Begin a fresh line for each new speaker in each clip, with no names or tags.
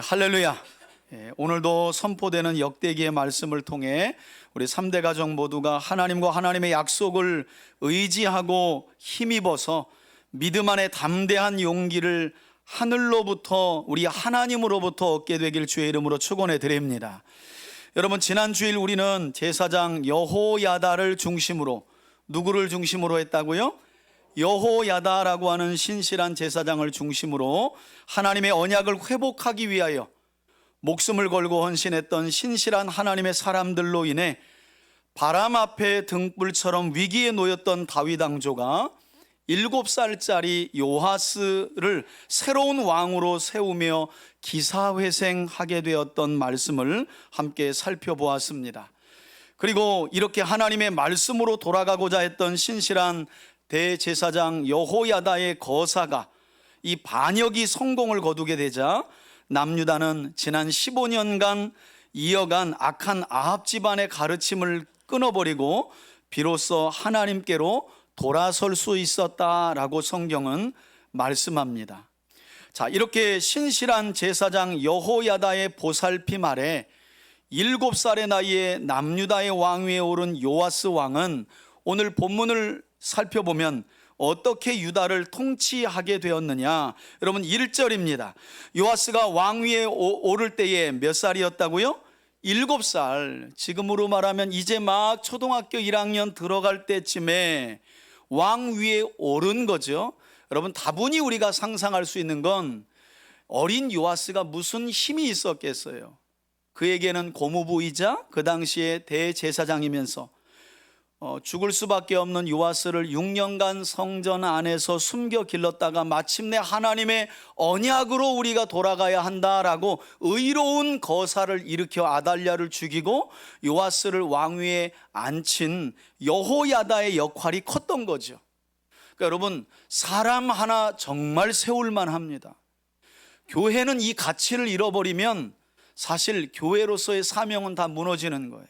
할렐루야. 오늘도 선포되는 역대기의 말씀을 통해 우리 3대 가족 모두가 하나님과 하나님의 약속을 의지하고 힘입어서 믿음 안에 담대한 용기를 하늘로부터 우리 하나님으로부터 얻게 되길 주의 이름으로 축원해 드립니다. 여러분, 지난 주일 우리는 제사장 여호야다를 중심으로, 누구를 중심으로 했다고요? 여호야다라고 하는 신실한 제사장을 중심으로 하나님의 언약을 회복하기 위하여 목숨을 걸고 헌신했던 신실한 하나님의 사람들로 인해 바람 앞에 등불처럼 위기에 놓였던 다윗 왕조가 7살짜리 요하스를 새로운 왕으로 세우며 기사회생하게 되었던 말씀을 함께 살펴보았습니다. 그리고 이렇게 하나님의 말씀으로 돌아가고자 했던 신실한 대제사장 여호야다의 거사가 이 반역이 성공을 거두게 되자 남유다는 지난 15년간 이어간 악한 아합 집안의 가르침을 끊어버리고 비로소 하나님께로 돌아설 수 있었다라고 성경은 말씀합니다. 자, 이렇게 신실한 제사장 여호야다의 보살핌 아래 7살의 나이에 남유다의 왕위에 오른 요아스 왕은 오늘 본문을 살펴보면 어떻게 유다를 통치하게 되었느냐. 여러분, 1절입니다. 요아스가 왕위에 오를 때에 몇 살이었다고요? 7살. 지금으로 말하면 이제 막 초등학교 1학년 들어갈 때쯤에 왕위에 오른 거죠. 여러분, 다분히 우리가 상상할 수 있는 건 어린 요아스가 무슨 힘이 있었겠어요. 그에게는 고무부이자 그 당시에 대제사장이면서 죽을 수밖에 없는 요아스를 6년간 성전 안에서 숨겨 길렀다가 마침내 하나님의 언약으로 우리가 돌아가야 한다라고 의로운 거사를 일으켜 아달랴를 죽이고 요아스를 왕위에 앉힌 여호야다의 역할이 컸던 거죠. 그러니까 여러분, 사람 하나 정말 세울만 합니다. 교회는 이 가치를 잃어버리면 사실 교회로서의 사명은 다 무너지는 거예요.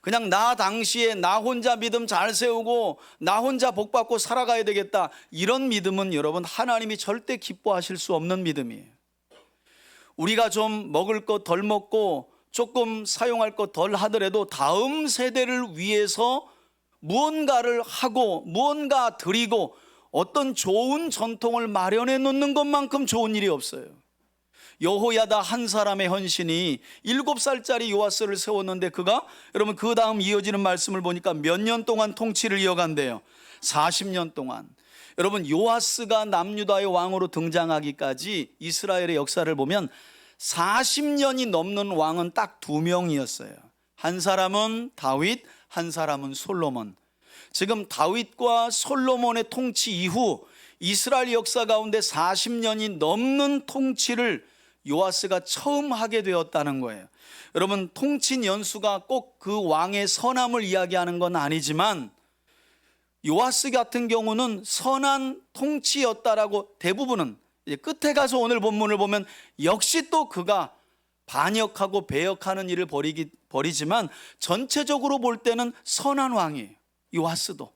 그냥 나 당시에 나 혼자 믿음 잘 세우고 나 혼자 복받고 살아가야 되겠다, 이런 믿음은 여러분 하나님이 절대 기뻐하실 수 없는 믿음이에요. 우리가 좀 먹을 것 덜 먹고 조금 사용할 것 덜 하더라도 다음 세대를 위해서 무언가를 하고 무언가 드리고 어떤 좋은 전통을 마련해 놓는 것만큼 좋은 일이 없어요. 여호야다 한 사람의 헌신이 7살짜리 요아스를 세웠는데 그가, 여러분, 그 다음 이어지는 말씀을 보니까 몇 년 동안 통치를 이어간대요. 40년 동안. 여러분, 요아스가 남유다의 왕으로 등장하기까지 이스라엘의 역사를 보면 40년이 넘는 왕은 딱 2명이었어요. 한 사람은 다윗, 한 사람은 솔로몬. 지금 다윗과 솔로몬의 통치 이후 이스라엘 역사 가운데 40년이 넘는 통치를 요아스가 처음 하게 되었다는 거예요. 여러분, 통치 연수가 꼭 그 왕의 선함을 이야기하는 건 아니지만 요아스 같은 경우는 선한 통치였다라고 대부분은, 이제 끝에 가서 오늘 본문을 보면 역시 또 그가 반역하고 배역하는 일을 벌이지만 전체적으로 볼 때는 선한 왕이에요, 요아스도.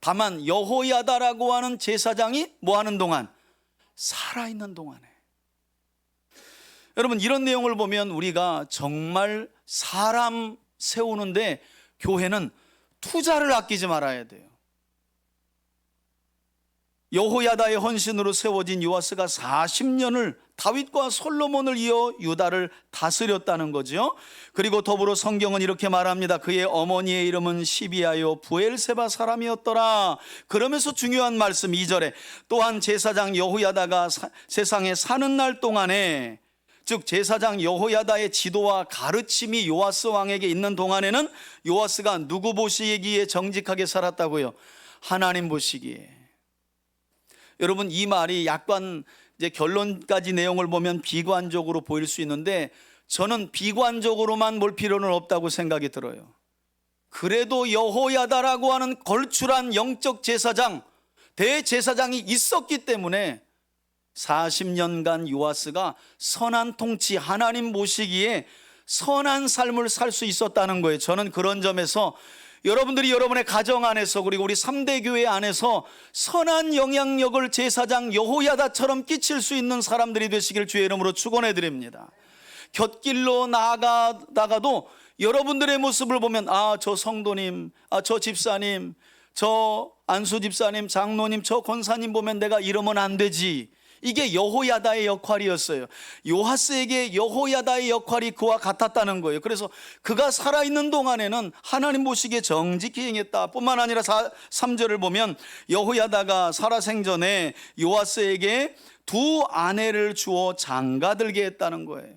다만 여호야다라고 하는 제사장이 뭐 하는 동안? 살아있는 동안에. 여러분, 이런 내용을 보면 우리가 정말 사람 세우는데 교회는 투자를 아끼지 말아야 돼요. 여호야다의 헌신으로 세워진 요아스가 40년을 다윗과 솔로몬을 이어 유다를 다스렸다는 거죠. 그리고 더불어 성경은 이렇게 말합니다. 그의 어머니의 이름은 시비아요 부엘세바 사람이었더라. 그러면서 중요한 말씀 2절에 또한 제사장 여호야다가 세상에 사는 날 동안에, 즉 제사장 여호야다의 지도와 가르침이 요아스 왕에게 있는 동안에는 요아스가 누구 보시기에 정직하게 살았다고요? 하나님 보시기에. 여러분, 이 말이 약간 이제 결론까지 내용을 보면 비관적으로 보일 수 있는데 저는 비관적으로만 볼 필요는 없다고 생각이 들어요. 그래도 여호야다라고 하는 걸출한 영적 제사장, 대제사장이 있었기 때문에 40년간 요아스가 선한 통치, 하나님 보시기에 선한 삶을 살 수 있었다는 거예요. 저는 그런 점에서 여러분들이 여러분의 가정 안에서 그리고 우리 3대 교회 안에서 선한 영향력을 제사장 여호야다처럼 끼칠 수 있는 사람들이 되시길 주의 이름으로 축원해 드립니다. 곁길로 나아가다가도 여러분들의 모습을 보면 저 성도님, 저 집사님, 저 안수 집사님, 장로님, 저 권사님 보면 내가 이러면 안 되지. 이게 여호야다의 역할이었어요. 요하스에게 여호야다의 역할이 그와 같았다는 거예요. 그래서 그가 살아있는 동안에는 하나님 보시기에 정직히 행했다 뿐만 아니라 3절을 보면 여호야다가 살아생전에 요하스에게 2 아내를 주어 장가들게 했다는 거예요.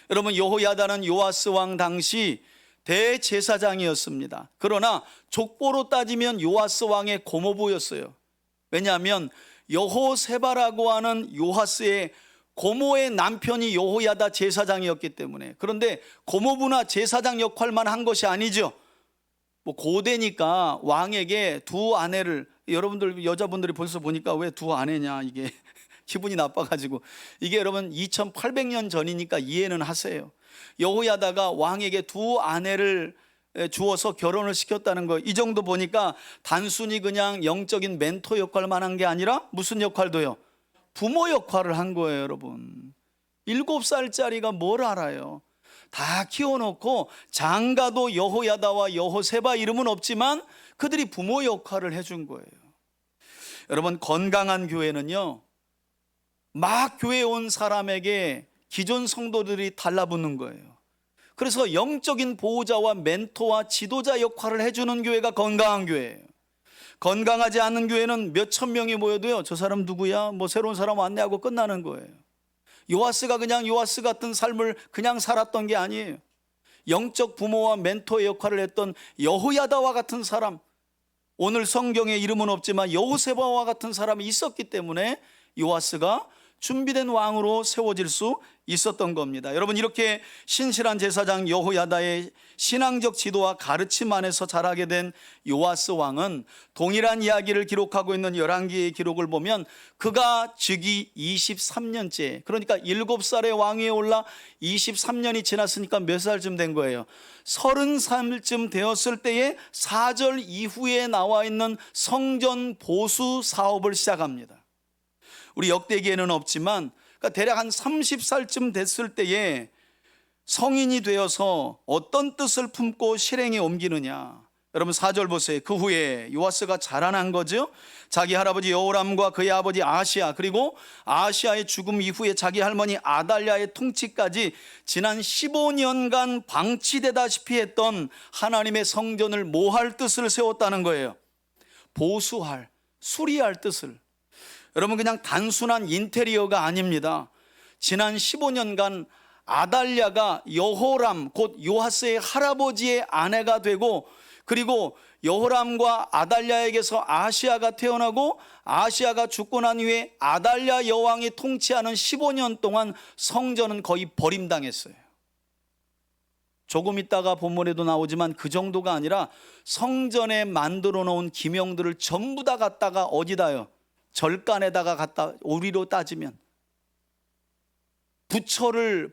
여러분, 여호야다는 요하스 왕 당시 대제사장이었습니다. 그러나 족보로 따지면 요하스 왕의 고모부였어요. 왜냐하면 여호세바라고 하는 요하스의 고모의 남편이 여호야다 제사장이었기 때문에. 그런데 고모부나 제사장 역할만 한 것이 아니죠. 고대니까 왕에게 2 아내를, 여러분들 여자분들이 벌써 보니까 왜 2 아내냐 이게 기분이 나빠가지고, 이게 여러분 2800년 전이니까 이해는 하세요. 여호야다가 왕에게 2 아내를 주어서 결혼을 시켰다는 거, 이 정도 보니까 단순히 그냥 영적인 멘토 역할만 한 게 아니라 무슨 역할도요? 부모 역할을 한 거예요. 여러분, 7살짜리가 뭘 알아요? 다 키워놓고 장가도 여호야다와 여호세바 이름은 없지만 그들이 부모 역할을 해준 거예요. 여러분, 건강한 교회는요, 막 교회에 온 사람에게 기존 성도들이 달라붙는 거예요. 그래서 영적인 보호자와 멘토와 지도자 역할을 해주는 교회가 건강한 교회예요. 건강하지 않은 교회는 몇천 명이 모여도요, 저 사람 누구야? 새로운 사람 왔네 하고 끝나는 거예요. 요하스가 그냥 요하스 같은 삶을 그냥 살았던 게 아니에요. 영적 부모와 멘토의 역할을 했던 여호야다와 같은 사람, 오늘 성경에 이름은 없지만 여호세바와 같은 사람이 있었기 때문에 요하스가 준비된 왕으로 세워질 수 있었던 겁니다. 여러분, 이렇게 신실한 제사장 여호야다의 신앙적 지도와 가르침 안에서 자라게 된 요하스 왕은 동일한 이야기를 기록하고 있는 열왕기의 기록을 보면 그가 즉위 23년째, 그러니까 7살의 왕위에 올라 23년이 지났으니까 몇 살쯤 된 거예요? 30살쯤 되었을 때에 4절 이후에 나와 있는 성전 보수 사업을 시작합니다. 우리 역대기에는 없지만 대략 한 30살쯤 됐을 때에 성인이 되어서 어떤 뜻을 품고 실행에 옮기느냐. 여러분, 4절 보세요. 그 후에 요하스가 자라난 거죠. 자기 할아버지 여호람과 그의 아버지 아하시야, 그리고 아하시야의 죽음 이후에 자기 할머니 아달랴의 통치까지 지난 15년간 방치되다시피 했던 하나님의 성전을 뭐 할 뜻을 세웠다는 거예요? 보수할, 수리할 뜻을. 여러분, 그냥 단순한 인테리어가 아닙니다. 지난 15년간 아달랴가 여호람, 곧 요하스의 할아버지의 아내가 되고, 그리고 여호람과 아달랴에게서 아하시야가 태어나고, 아하시야가 죽고 난 후에 아달랴 여왕이 통치하는 15년 동안 성전은 거의 버림당했어요. 조금 있다가 본문에도 나오지만 그 정도가 아니라 성전에 만들어 놓은 기명들을 전부 다 갖다가 어디다요? 절간에다가 갖다, 우리로 따지면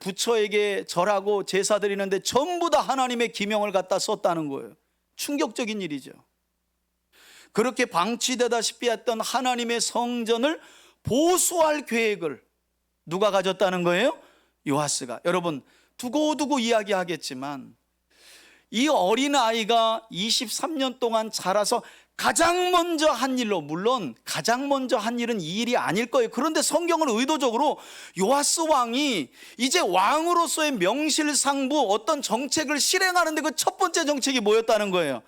부처에게 절하고 제사 드리는데 전부 다 하나님의 기명을 갖다 썼다는 거예요. 충격적인 일이죠. 그렇게 방치되다시피 했던 하나님의 성전을 보수할 계획을 누가 가졌다는 거예요? 요하스가. 여러분, 두고두고 이야기하겠지만 이 어린아이가 23년 동안 자라서 가장 먼저 한 일로, 물론 가장 먼저 한 일은 이 일이 아닐 거예요. 그런데 성경은 의도적으로 요하스 왕이 이제 왕으로서의 명실상부 어떤 정책을 실행하는데 그 첫 번째 정책이 뭐였다는 거예요?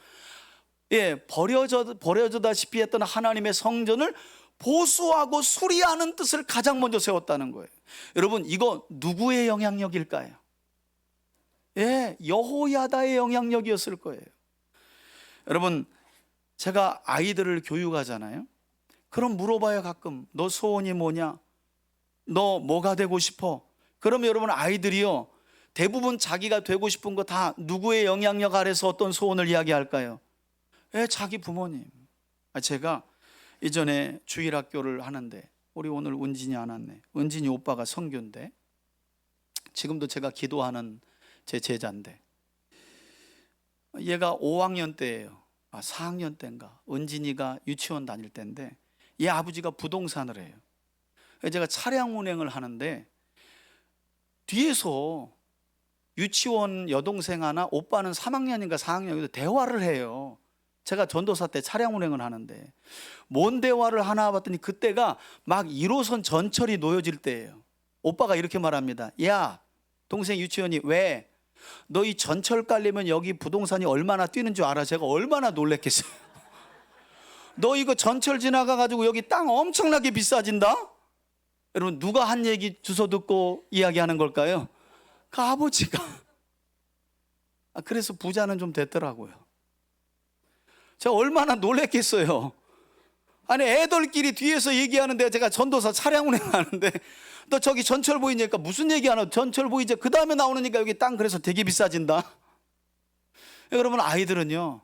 버려져다시피 했던 하나님의 성전을 보수하고 수리하는 뜻을 가장 먼저 세웠다는 거예요. 여러분, 이거 누구의 영향력일까요? 여호야다의 영향력이었을 거예요. 여러분, 제가 아이들을 교육하잖아요. 그럼 물어봐요. 가끔 너 소원이 뭐냐? 너 뭐가 되고 싶어? 그러면 여러분, 아이들이요, 대부분 자기가 되고 싶은 거 다 누구의 영향력 아래서 어떤 소원을 이야기할까요? 자기 부모님. 제가 이전에 주일학교를 하는데, 우리 오늘 은진이 안 왔네. 은진이 오빠가 선교인데, 지금도 제가 기도하는 제 제자인데, 얘가 5학년 때예요. 4학년 때인가. 은진이가 유치원 다닐 때인데 얘 아버지가 부동산을 해요. 제가 차량 운행을 하는데 뒤에서 유치원 여동생 하나, 오빠는 3학년인가 4학년인가 대화를 해요. 제가 전도사 때 차량 운행을 하는데 뭔 대화를 하나 봤더니 그때가 막 1호선 전철이 놓여질 때예요. 오빠가 이렇게 말합니다. 야, 동생 유치원이 왜? 너 이 전철 깔리면 여기 부동산이 얼마나 뛰는 줄 알아? 제가 얼마나 놀랬겠어요. 너 이거 전철 지나가가지고 여기 땅 엄청나게 비싸진다? 여러분, 누가 한 얘기 주워 듣고 이야기하는 걸까요? 그 아버지가. 그래서 부자는 좀 됐더라고요. 제가 얼마나 놀랬겠어요. 아니, 애들끼리 뒤에서 얘기하는데 제가 전도사 차량 운행하는데 너 저기 전철 보이니까 무슨 얘기하나? 전철 보이지? 그 다음에 나오니까 여기 땅 그래서 되게 비싸진다. 여러분, 아이들은요,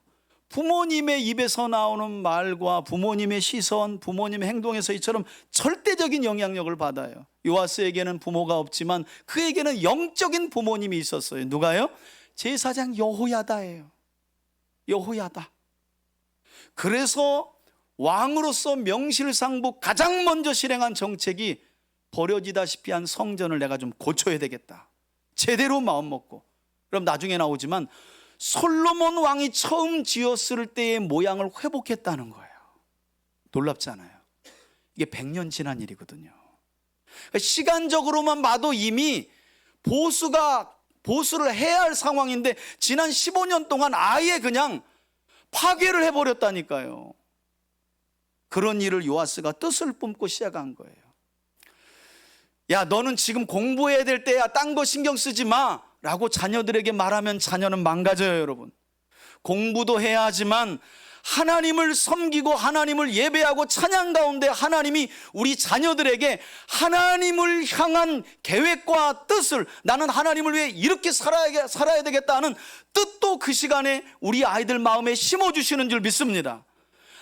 부모님의 입에서 나오는 말과 부모님의 시선, 부모님의 행동에서 이처럼 절대적인 영향력을 받아요. 요아스에게는 부모가 없지만 그에게는 영적인 부모님이 있었어요. 누가요? 제사장 여호야다예요. 여호야다. 그래서 왕으로서 명실상부 가장 먼저 실행한 정책이 버려지다시피 한 성전을 내가 좀 고쳐야 되겠다. 제대로 마음먹고. 그럼 나중에 나오지만 솔로몬 왕이 처음 지었을 때의 모양을 회복했다는 거예요. 놀랍잖아요. 이게 100년 지난 일이거든요. 시간적으로만 봐도 이미 보수를 해야 할 상황인데 지난 15년 동안 아예 그냥 파괴를 해버렸다니까요. 그런 일을 요아스가 뜻을 뿜고 시작한 거예요. 야, 너는 지금 공부해야 될 때야. 딴 거 신경 쓰지 마 라고 자녀들에게 말하면 자녀는 망가져요. 여러분, 공부도 해야 하지만 하나님을 섬기고 하나님을 예배하고 찬양 가운데 하나님이 우리 자녀들에게 하나님을 향한 계획과 뜻을, 나는 하나님을 위해 이렇게 살아야 되겠다 하는 뜻도 그 시간에 우리 아이들 마음에 심어주시는 줄 믿습니다.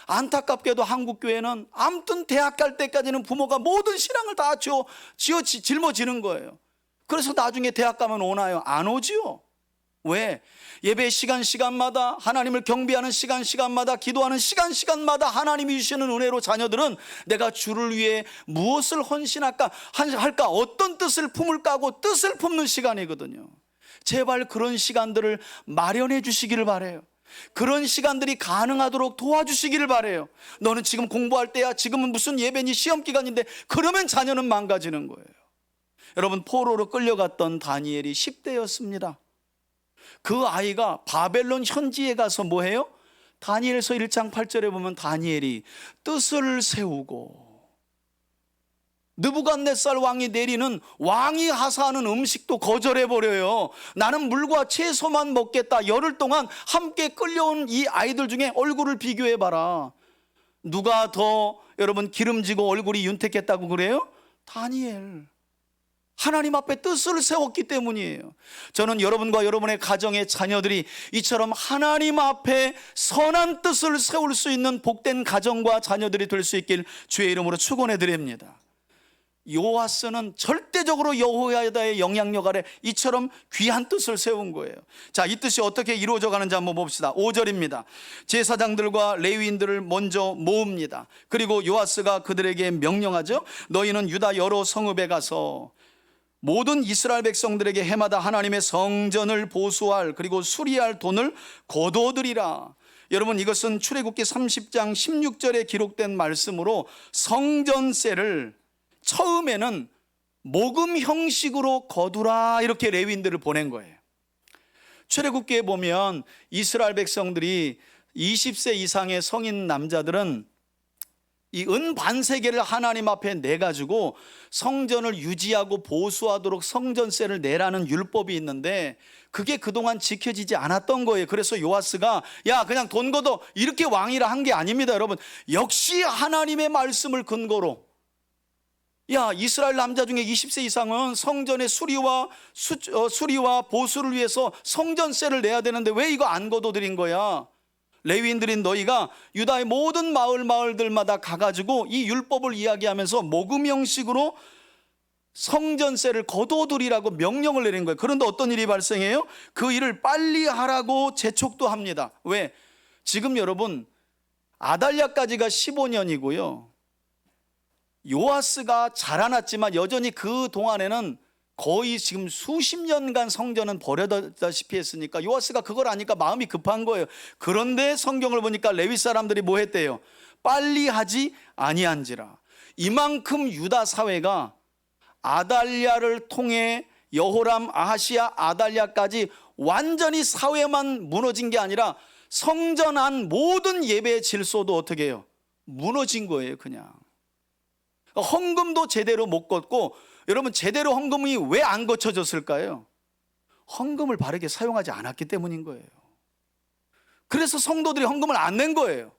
안타깝게도 한국교회는 아무튼 대학 갈 때까지는 부모가 모든 신앙을 다 짊어지는 거예요. 그래서 나중에 대학 가면 오나요? 안 오지요. 왜? 예배 시간마다 하나님을 경배하는 시간마다 기도하는 시간마다 하나님이 주시는 은혜로 자녀들은 내가 주를 위해 무엇을 헌신할까 어떤 뜻을 품을까 하고 뜻을 품는 시간이거든요. 제발 그런 시간들을 마련해 주시기를 바라요. 그런 시간들이 가능하도록 도와주시기를 바라요. 너는 지금 공부할 때야, 지금은 무슨 예배니 시험 기간인데, 그러면 자녀는 망가지는 거예요. 여러분, 포로로 끌려갔던 다니엘이 10대였습니다. 그 아이가 바벨론 현지에 가서 뭐 해요? 다니엘서 1장 8절에 보면 다니엘이 뜻을 세우고 느부갓네살 왕이 내리는 왕이 하사하는 음식도 거절해버려요. 나는 물과 채소만 먹겠다. 열흘 동안 함께 끌려온 이 아이들 중에 얼굴을 비교해봐라. 누가 더 여러분 기름지고 얼굴이 윤택했다고 그래요? 다니엘. 하나님 앞에 뜻을 세웠기 때문이에요. 저는 여러분과 여러분의 가정의 자녀들이 이처럼 하나님 앞에 선한 뜻을 세울 수 있는 복된 가정과 자녀들이 될 수 있길 주의 이름으로 축원해 드립니다. 요아스는 절대적으로 여호야다의 영향력 아래 이처럼 귀한 뜻을 세운 거예요. 자, 이 뜻이 어떻게 이루어져 가는지 한번 봅시다. 5절입니다. 제사장들과 레위인들을 먼저 모읍니다. 그리고 요아스가 그들에게 명령하죠. 너희는 유다 여러 성읍에 가서 모든 이스라엘 백성들에게 해마다 하나님의 성전을 보수할 그리고 수리할 돈을 거둬들이라. 여러분, 이것은 출애굽기 30장 16절에 기록된 말씀으로 성전세를 처음에는 모금 형식으로 거두라 이렇게 레위인들을 보낸 거예요. 출애굽기에 보면 이스라엘 백성들이 20세 이상의 성인 남자들은 이 은 반세계를 하나님 앞에 내가지고 성전을 유지하고 보수하도록 성전세를 내라는 율법이 있는데 그게 그동안 지켜지지 않았던 거예요. 그래서 요아스가 야, 그냥 돈 걷어 이렇게 왕이라 한 게 아닙니다. 여러분, 역시 하나님의 말씀을 근거로 야, 이스라엘 남자 중에 20세 이상은 성전의 수리와 보수를 위해서 성전세를 내야 되는데 왜 이거 안 거둬들인 거야? 레위인들인 너희가 유다의 모든 마을들마다 가가지고 이 율법을 이야기하면서 모금 형식으로 성전세를 거둬들이라고 명령을 내린 거예요. 그런데 어떤 일이 발생해요? 그 일을 빨리 하라고 재촉도 합니다. 왜? 지금 여러분 아달랴까지가 15년이고요. 요아스가 자라났지만 여전히 그 동안에는 거의 지금 수십 년간 성전은 버려다시피 했으니까 요아스가 그걸 아니까 마음이 급한 거예요. 그런데 성경을 보니까 레위 사람들이 뭐 했대요? 빨리 하지 아니한지라. 이만큼 유다 사회가 아달랴를 통해 여호람, 아하시야, 아달랴까지 완전히 사회만 무너진 게 아니라 성전 안 모든 예배의 질서도 어떻게 해요? 무너진 거예요. 그냥 헌금도 제대로 못 걷고, 여러분 제대로 헌금이 왜 안 거쳐졌을까요? 헌금을 바르게 사용하지 않았기 때문인 거예요. 그래서 성도들이 헌금을 안 낸 거예요.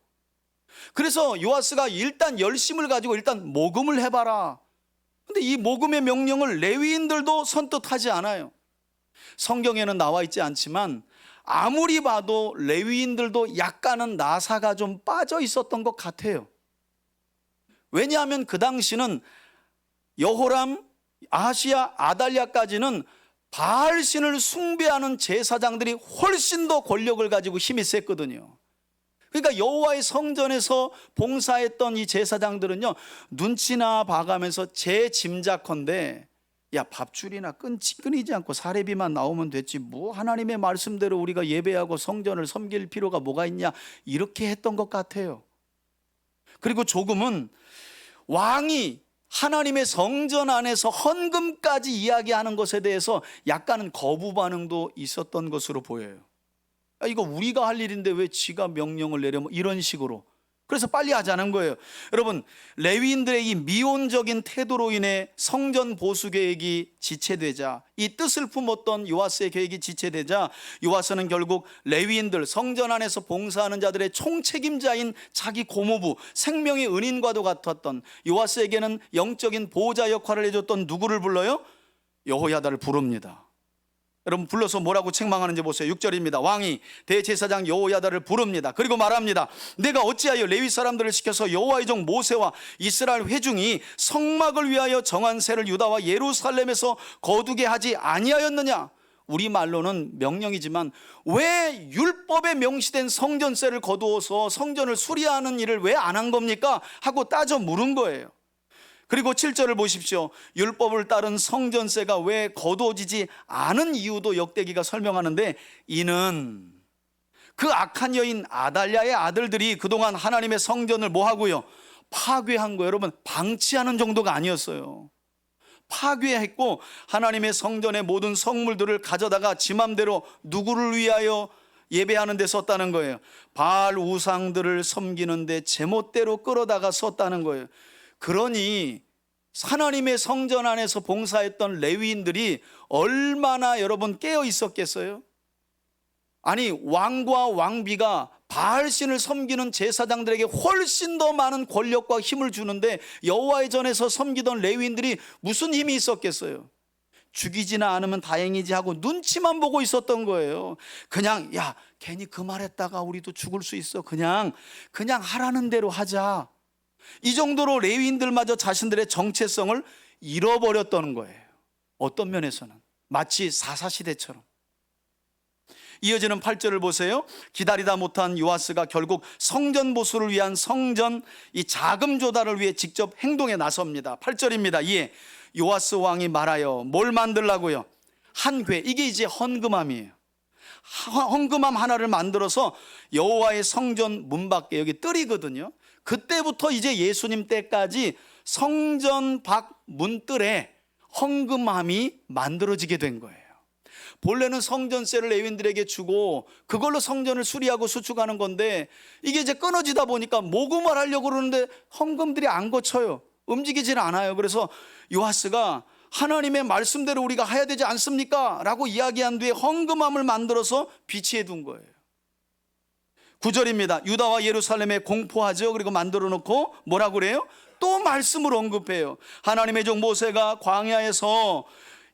그래서 요아스가 일단 열심을 가지고 일단 모금을 해봐라. 근데 이 모금의 명령을 레위인들도 선뜻하지 않아요. 성경에는 나와 있지 않지만 아무리 봐도 레위인들도 약간은 나사가 좀 빠져 있었던 것 같아요. 왜냐하면 그 당시는 여호람, 아하시야, 아달랴까지는 바알신을 숭배하는 제사장들이 훨씬 더 권력을 가지고 힘이 셌거든요. 그러니까 여호와의 성전에서 봉사했던 이 제사장들은요, 눈치나 봐가면서 제 짐작컨대, 야, 밥줄이나 끊이지 않고 사례비만 나오면 됐지 뭐 하나님의 말씀대로 우리가 예배하고 성전을 섬길 필요가 뭐가 있냐, 이렇게 했던 것 같아요. 그리고 조금은 왕이 하나님의 성전 안에서 헌금까지 이야기하는 것에 대해서 약간은 거부 반응도 있었던 것으로 보여요. 이거 우리가 할 일인데 왜 지가 명령을 내려, 뭐 이런 식으로. 그래서 빨리 하자는 거예요. 여러분, 레위인들의 이 미온적인 태도로 인해 성전 보수 계획이 지체되자, 이 뜻을 품었던 요아스의 계획이 지체되자, 요아스는 결국 레위인들, 성전 안에서 봉사하는 자들의 총책임자인 자기 고모부, 생명의 은인과도 같았던 요아스에게는 영적인 보호자 역할을 해줬던 누구를 불러요? 여호야다를 부릅니다. 여러분, 불러서 뭐라고 책망하는지 보세요. 6절입니다. 왕이 대제사장 여호야다를 부릅니다. 그리고 말합니다. 내가 어찌하여 레위 사람들을 시켜서 여호와의 종 모세와 이스라엘 회중이 성막을 위하여 정한 세를 유다와 예루살렘에서 거두게 하지 아니하였느냐? 우리말로는 명령이지만 왜 율법에 명시된 성전세를 거두어서 성전을 수리하는 일을 왜 안 한 겁니까? 하고 따져 물은 거예요. 그리고 7절을 보십시오. 율법을 따른 성전세가 왜 거두어지지 않은 이유도 역대기가 설명하는데, 이는 그 악한 여인 아달랴의 아들들이 그동안 하나님의 성전을 뭐 하고요? 파괴한 거예요. 여러분, 방치하는 정도가 아니었어요. 파괴했고 하나님의 성전의 모든 성물들을 가져다가 지 맘대로 누구를 위하여 예배하는 데 썼다는 거예요. 바알 우상들을 섬기는 데 제멋대로 끌어다가 썼다는 거예요. 그러니 하나님의 성전 안에서 봉사했던 레위인들이 얼마나 여러분 깨어 있었겠어요? 아니, 왕과 왕비가 바알신을 섬기는 제사장들에게 훨씬 더 많은 권력과 힘을 주는데 여호와의 전에서 섬기던 레위인들이 무슨 힘이 있었겠어요? 죽이지나 않으면 다행이지 하고 눈치만 보고 있었던 거예요. 그냥 야, 괜히 그 말했다가 우리도 죽을 수 있어. 그냥 하라는 대로 하자. 이 정도로 레위인들마저 자신들의 정체성을 잃어버렸다는 거예요. 어떤 면에서는 마치 사사시대처럼. 이어지는 8절을 보세요. 기다리다 못한 요아스가 결국 성전 보수를 위한 성전 이 자금 조달을 위해 직접 행동에 나섭니다. 8절입니다. 이에 요아스 왕이 말하여 뭘 만들라고요? 한 궤, 이게 이제 헌금함이에요. 헌금함 하나를 만들어서 여호와의 성전 문 밖에, 여기 뜰이거든요. 그때부터 이제 예수님 때까지 성전 밖 문뜰에 헌금함이 만들어지게 된 거예요. 본래는 성전세를 레위인들에게 주고 그걸로 성전을 수리하고 수축하는 건데, 이게 이제 끊어지다 보니까 모금을 하려고 그러는데 헌금들이 안 거쳐요. 움직이질 않아요. 그래서 요아스가 하나님의 말씀대로 우리가 해야 되지 않습니까? 라고 이야기한 뒤에 헌금함을 만들어서 비치해 둔 거예요. 9절입니다. 유다와 예루살렘에 공포하죠. 그리고 만들어 놓고 뭐라고 그래요? 또 말씀을 언급해요. 하나님의 종 모세가 광야에서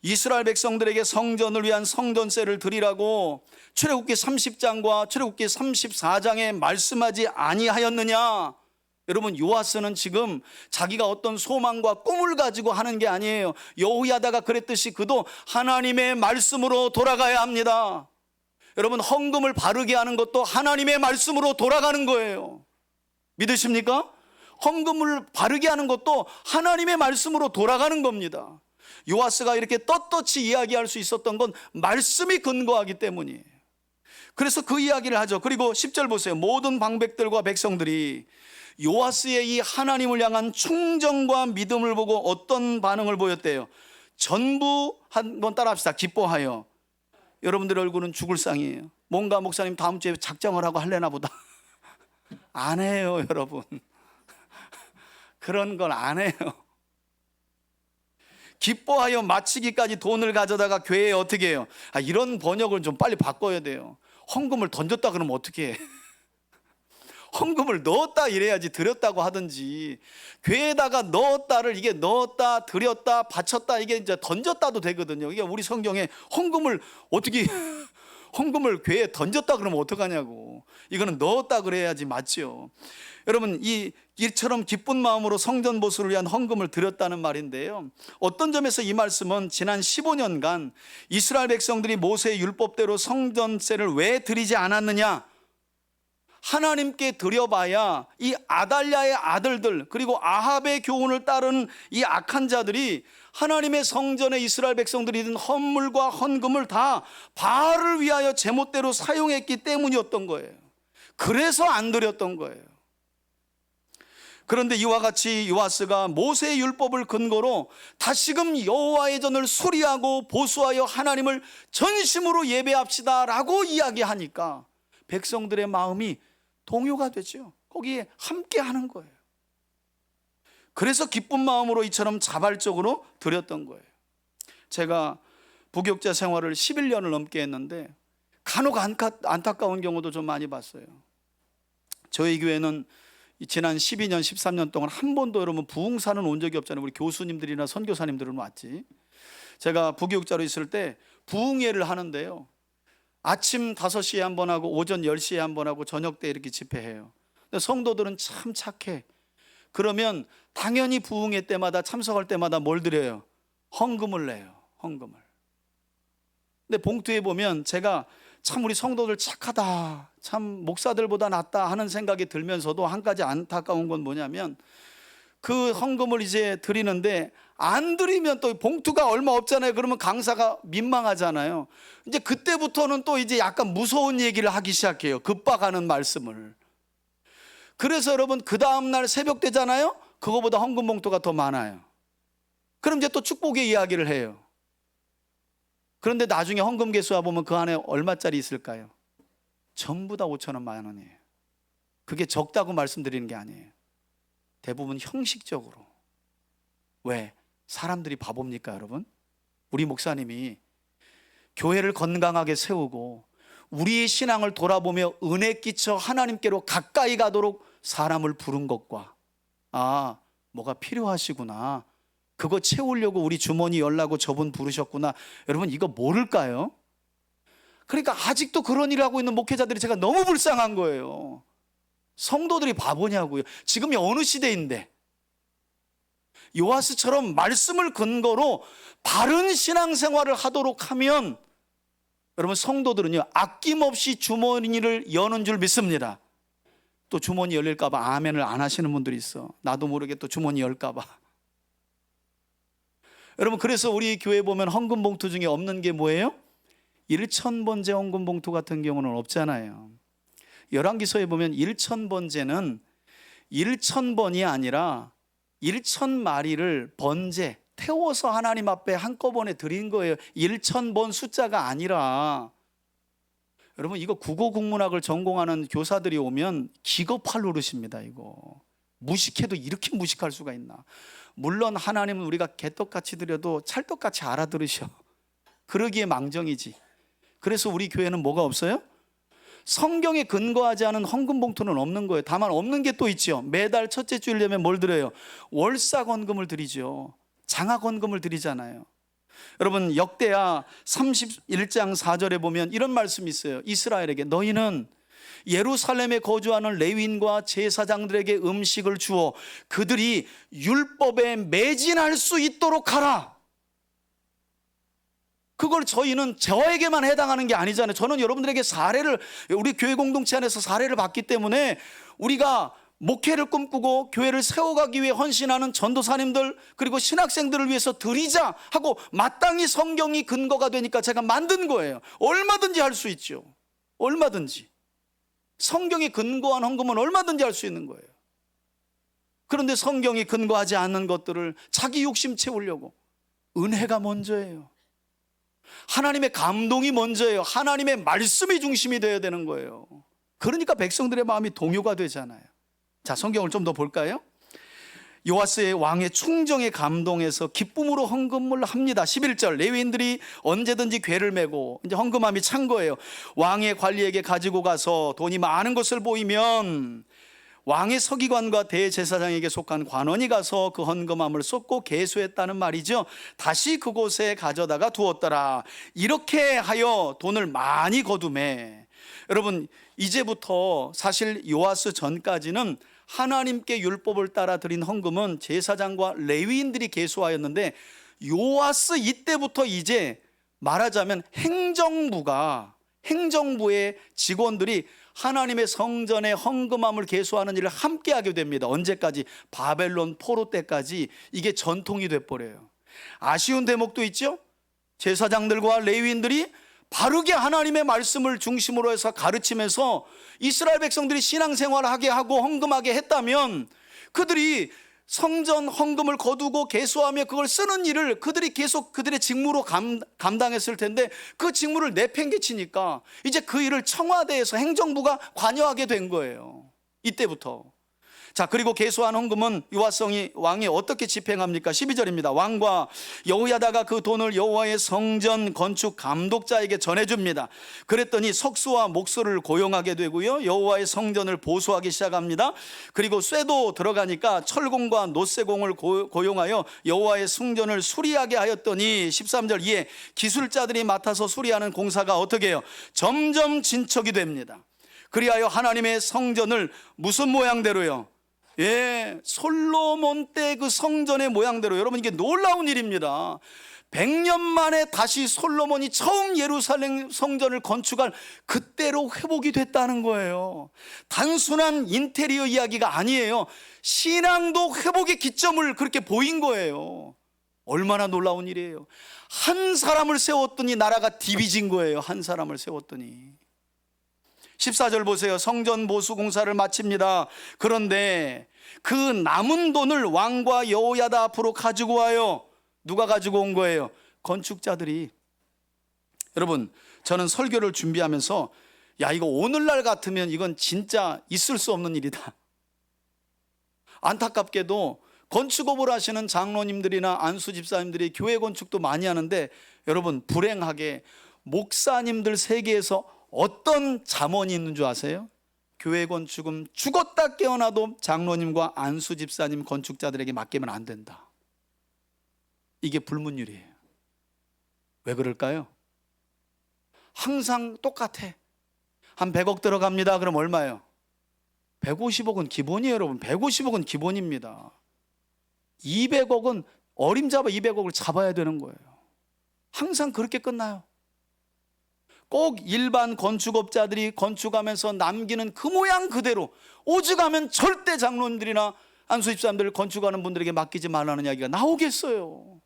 이스라엘 백성들에게 성전을 위한 성전세를 드리라고 출애굽기 30장과 출애굽기 34장에 말씀하지 아니하였느냐? 여러분, 요아스는 지금 자기가 어떤 소망과 꿈을 가지고 하는 게 아니에요. 여호야다가 그랬듯이 그도 하나님의 말씀으로 돌아가야 합니다. 여러분, 헌금을 바르게 하는 것도 하나님의 말씀으로 돌아가는 거예요. 믿으십니까? 헌금을 바르게 하는 것도 하나님의 말씀으로 돌아가는 겁니다. 요아스가 이렇게 떳떳이 이야기할 수 있었던 건 말씀이 근거하기 때문이에요. 그래서 그 이야기를 하죠. 그리고 10절 보세요. 모든 방백들과 백성들이 요아스의 이 하나님을 향한 충정과 믿음을 보고 어떤 반응을 보였대요? 전부 한번 따라합시다. 기뻐하여. 여러분들 얼굴은 죽을 상이에요. 뭔가 목사님 다음 주에 작정을 하고 할래나 보다. 안 해요, 여러분. 그런 걸 안 해요. 기뻐하여 마치기까지 돈을 가져다가 교회에 어떻게 해요? 이런 번역을 좀 빨리 바꿔야 돼요. 헌금을 던졌다 그러면 어떻게 해? 헌금을 넣었다 이래야지, 드렸다고 하든지. 교회에다가 넣었다를 이게 넣었다, 드렸다, 바쳤다, 이게 이제 던졌다도 되거든요. 이게 우리 성경에 헌금을 어떻게 헌금을 교회에 던졌다 그러면 어떡하냐고. 이거는 넣었다 그래야지 맞죠. 여러분, 이처럼 기쁜 마음으로 성전 보수를 위한 헌금을 드렸다는 말인데요, 어떤 점에서 이 말씀은 지난 15년간 이스라엘 백성들이 모세의 율법대로 성전세를 왜 드리지 않았느냐, 하나님께 드려봐야 이 아달랴의 아들들 그리고 아합의 교훈을 따르는 이 악한 자들이 하나님의 성전에 이스라엘 백성들이 든 헌물과 헌금을 다 바알을 위하여 제멋대로 사용했기 때문이었던 거예요. 그래서 안 드렸던 거예요. 그런데 이와 같이 요아스가 모세의 율법을 근거로 다시금 여호와의 전을 수리하고 보수하여 하나님을 전심으로 예배합시다 라고 이야기하니까 백성들의 마음이 동요가 되죠. 거기에 함께 하는 거예요. 그래서 기쁜 마음으로 이처럼 자발적으로 드렸던 거예요. 제가 부교육자 생활을 11년을 넘게 했는데 간혹 안타까운 경우도 좀 많이 봤어요. 저희 교회는 지난 12년, 13년 동안 한 번도 여러분 부흥사는 온 적이 없잖아요. 우리 교수님들이나 선교사님들은 왔지. 제가 부교육자로 있을 때 부흥회를 하는데요, 아침 5시에 한 번 하고 오전 10시에 한 번 하고 저녁 때 이렇게 집회해요. 근데 성도들은 참 착해. 그러면 당연히 부흥회 때마다 참석할 때마다 뭘 드려요? 헌금을 내요. 헌금을. 근데 봉투에 보면 제가 참 우리 성도들 착하다, 참 목사들보다 낫다 하는 생각이 들면서도 한 가지 안타까운 건 뭐냐면 그 헌금을 이제 드리는데 안 드리면 또 봉투가 얼마 없잖아요. 그러면 강사가 민망하잖아요. 이제 그때부터는 또 이제 약간 무서운 얘기를 하기 시작해요. 급박하는 말씀을. 그래서 여러분 그 다음날 새벽 되잖아요. 그거보다 헌금 봉투가 더 많아요. 그럼 이제 또 축복의 이야기를 해요. 그런데 나중에 헌금 개수와 보면 그 안에 얼마짜리 있을까요? 전부 다 5,000원, 10,000원이에요. 그게 적다고 말씀드리는 게 아니에요. 대부분 형식적으로. 왜? 사람들이 바보입니까, 여러분? 우리 목사님이 교회를 건강하게 세우고 우리의 신앙을 돌아보며 은혜 끼쳐 하나님께로 가까이 가도록 사람을 부른 것과, 뭐가 필요하시구나, 그거 채우려고 우리 주머니 열라고 저분 부르셨구나, 여러분 이거 모를까요? 그러니까 아직도 그런 일을 하고 있는 목회자들이 제가 너무 불쌍한 거예요. 성도들이 바보냐고요. 지금이 어느 시대인데 요아스처럼 말씀을 근거로 바른 신앙생활을 하도록 하면 여러분 성도들은요 아낌없이 주머니를 여는 줄 믿습니다. 또 주머니 열릴까 봐 아멘을 안 하시는 분들이 있어. 나도 모르게 또 주머니 열까 봐. 여러분 그래서 우리 교회 보면 헌금 봉투 중에 없는 게 뭐예요? 1,000번째 헌금 봉투 같은 경우는 없잖아요. 열왕기서에 보면 1,000번째는 1,000번이 아니라 1,000마리를 번제 태워서 하나님 앞에 한꺼번에 드린 거예요. 1,000번 숫자가 아니라. 여러분 이거 국어 국문학을 전공하는 교사들이 오면 기겁할 노릇입니다. 이거 무식해도 이렇게 무식할 수가 있나. 물론 하나님은 우리가 개떡같이 드려도 찰떡같이 알아들으셔. 그러기에 망정이지. 그래서 우리 교회는 뭐가 없어요? 성경에 근거하지 않은 헌금 봉투는 없는 거예요. 다만 없는 게 또 있죠. 매달 첫째 주일 되면 뭘 드려요? 월사 헌금을 드리죠. 장학 헌금을 드리잖아요. 여러분 역대하 31장 4절에 보면 이런 말씀이 있어요. 이스라엘에게 너희는 예루살렘에 거주하는 레위인과 제사장들에게 음식을 주어 그들이 율법에 매진할 수 있도록 하라. 그걸 저희는 저에게만 해당하는 게 아니잖아요. 저는 여러분들에게 우리 교회 공동체 안에서 사례를 봤기 때문에 우리가 목회를 꿈꾸고 교회를 세워가기 위해 헌신하는 전도사님들 그리고 신학생들을 위해서 드리자 하고 마땅히 성경이 근거가 되니까 제가 만든 거예요. 얼마든지 할 수 있죠. 얼마든지. 성경이 근거한 헌금은 얼마든지 할 수 있는 거예요. 그런데 성경이 근거하지 않는 것들을 자기 욕심 채우려고, 은혜가 먼저예요. 하나님의 감동이 먼저예요. 하나님의 말씀이 중심이 되어야 되는 거예요. 그러니까 백성들의 마음이 동요가 되잖아요. 자, 성경을 좀 더 볼까요? 요아스의 왕의 충정에 감동해서 기쁨으로 헌금을 합니다. 11절, 레위인들이 언제든지 궤를 메고 이제 헌금함이 찬 거예요. 왕의 관리에게 가지고 가서 돈이 많은 것을 보이면 왕의 서기관과 대제사장에게 속한 관원이 가서 그 헌금함을 쏟고 계수했다는 말이죠. 다시 그곳에 가져다가 두었더라. 이렇게 하여 돈을 많이 거두매. 여러분, 이제부터 사실 요아스 전까지는 하나님께 율법을 따라 드린 헌금은 제사장과 레위인들이 계수하였는데, 요아스 이때부터 이제 말하자면 행정부의 직원들이 하나님의 성전에 헌금함을 계수하는 일을 함께 하게 됩니다. 언제까지? 바벨론 포로 때까지 이게 전통이 돼버려요. 아쉬운 대목도 있죠. 제사장들과 레위인들이 바르게 하나님의 말씀을 중심으로 해서 가르치면서 이스라엘 백성들이 신앙생활을 하게 하고 헌금하게 했다면 그들이 성전 헌금을 거두고 계수하며 그걸 쓰는 일을 그들이 계속 그들의 직무로 감당했을 텐데, 그 직무를 내팽개치니까 이제 그 일을 청와대에서 행정부가 관여하게 된 거예요. 이때부터. 자, 그리고 계수한 헌금은 요아스 왕이 어떻게 집행합니까? 12절입니다. 왕과 여호야다가 그 돈을 여호와의 성전 건축 감독자에게 전해줍니다. 그랬더니 석수와 목수를 고용하게 되고요, 여호와의 성전을 보수하기 시작합니다. 그리고 쇠도 들어가니까 철공과 노쇠공을 고용하여 여호와의 성전을 수리하게 하였더니 13절, 이에 기술자들이 맡아서 수리하는 공사가 어떻게 해요? 점점 진척이 됩니다. 그리하여 하나님의 성전을 무슨 모양대로요? 솔로몬 때 그 성전의 모양대로. 여러분, 이게 놀라운 일입니다. 100년 만에 다시 솔로몬이 처음 예루살렘 성전을 건축할 그때로 회복이 됐다는 거예요. 단순한 인테리어 이야기가 아니에요. 신앙도 회복의 기점을 그렇게 보인 거예요. 얼마나 놀라운 일이에요. 한 사람을 세웠더니 나라가 디비진 거예요. 한 사람을 세웠더니. 14절 보세요. 성전 보수 공사를 마칩니다. 그런데 그 남은 돈을 왕과 여호야다 앞으로 가지고 와요. 누가 가지고 온 거예요? 건축자들이. 여러분, 저는 설교를 준비하면서 이거 오늘날 같으면 이건 진짜 있을 수 없는 일이다. 안타깝게도 건축업을 하시는 장로님들이나 안수 집사님들이 교회 건축도 많이 하는데, 여러분, 불행하게 목사님들 세계에서 어떤 잠언이 있는 줄 아세요? 교회 건축은 죽었다 깨어나도 장로님과 안수 집사님 건축자들에게 맡기면 안 된다. 이게 불문율이에요. 왜 그럴까요? 항상 똑같아. 한 100억 들어갑니다. 그럼 얼마예요? 150억은 기본이에요, 여러분. 150억은 기본입니다. 200억은 어림잡아 200억을 잡아야 되는 거예요. 항상 그렇게 끝나요. 꼭 일반 건축업자들이 건축하면서 남기는 그 모양 그대로, 오죽하면 절대 장로님들이나 안수집사님들 건축하는 분들에게 맡기지 말라는 이야기가 나오겠어요.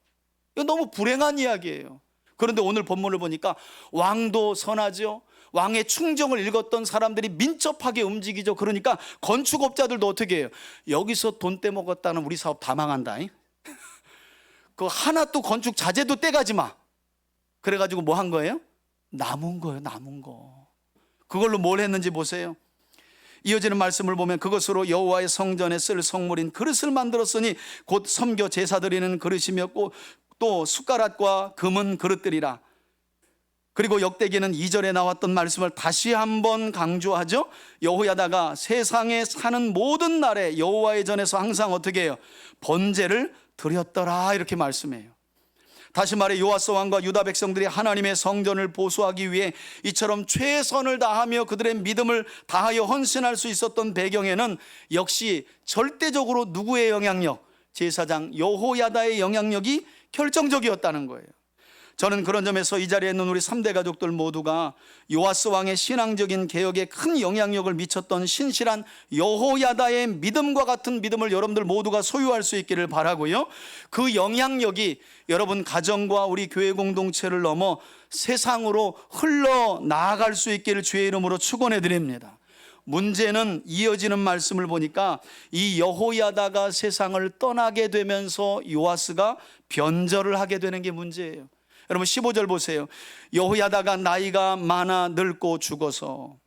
이거 너무 불행한 이야기예요. 그런데 오늘 본문을 보니까 왕도 선하죠. 왕의 충정을 읽었던 사람들이 민첩하게 움직이죠. 그러니까 건축업자들도 어떻게 해요? 여기서 돈 떼먹었다는 우리 사업 다 망한다. 그 하나 또 건축 자재도 떼가지 마. 그래가지고 뭐 한 거예요? 남은 거예요. 남은 거. 그걸로 뭘 했는지 보세요. 이어지는 말씀을 보면 그것으로 여호와의 성전에 쓸 성물인 그릇을 만들었으니 곧 섬겨 제사 드리는 그릇이었고 또 숟가락과 금은 그릇들이라. 그리고 역대기는 2절에 나왔던 말씀을 다시 한번 강조하죠. 여호야다가 세상에 사는 모든 날에 여호와의 전에서 항상 어떻게 해요? 번제를 드렸더라, 이렇게 말씀해요. 다시 말해 요아스 왕과 유다 백성들이 하나님의 성전을 보수하기 위해 이처럼 최선을 다하며 그들의 믿음을 다하여 헌신할 수 있었던 배경에는 역시 절대적으로 누구의 영향력? 제사장 여호야다의 영향력이 결정적이었다는 거예요. 저는 그런 점에서 이 자리에 있는 우리 3대 가족들 모두가 요아스 왕의 신앙적인 개혁에 큰 영향력을 미쳤던 신실한 여호야다의 믿음과 같은 믿음을 여러분들 모두가 소유할 수 있기를 바라고요. 그 영향력이 여러분 가정과 우리 교회 공동체를 넘어 세상으로 흘러나아갈 수 있기를 주의 이름으로 축원해 드립니다. 문제는 이어지는 말씀을 보니까 이 여호야다가 세상을 떠나게 되면서 요아스가 변절을 하게 되는 게 문제예요. 여러분 15절 보세요. 여호야다가 나이가 많아 늙고 죽어서.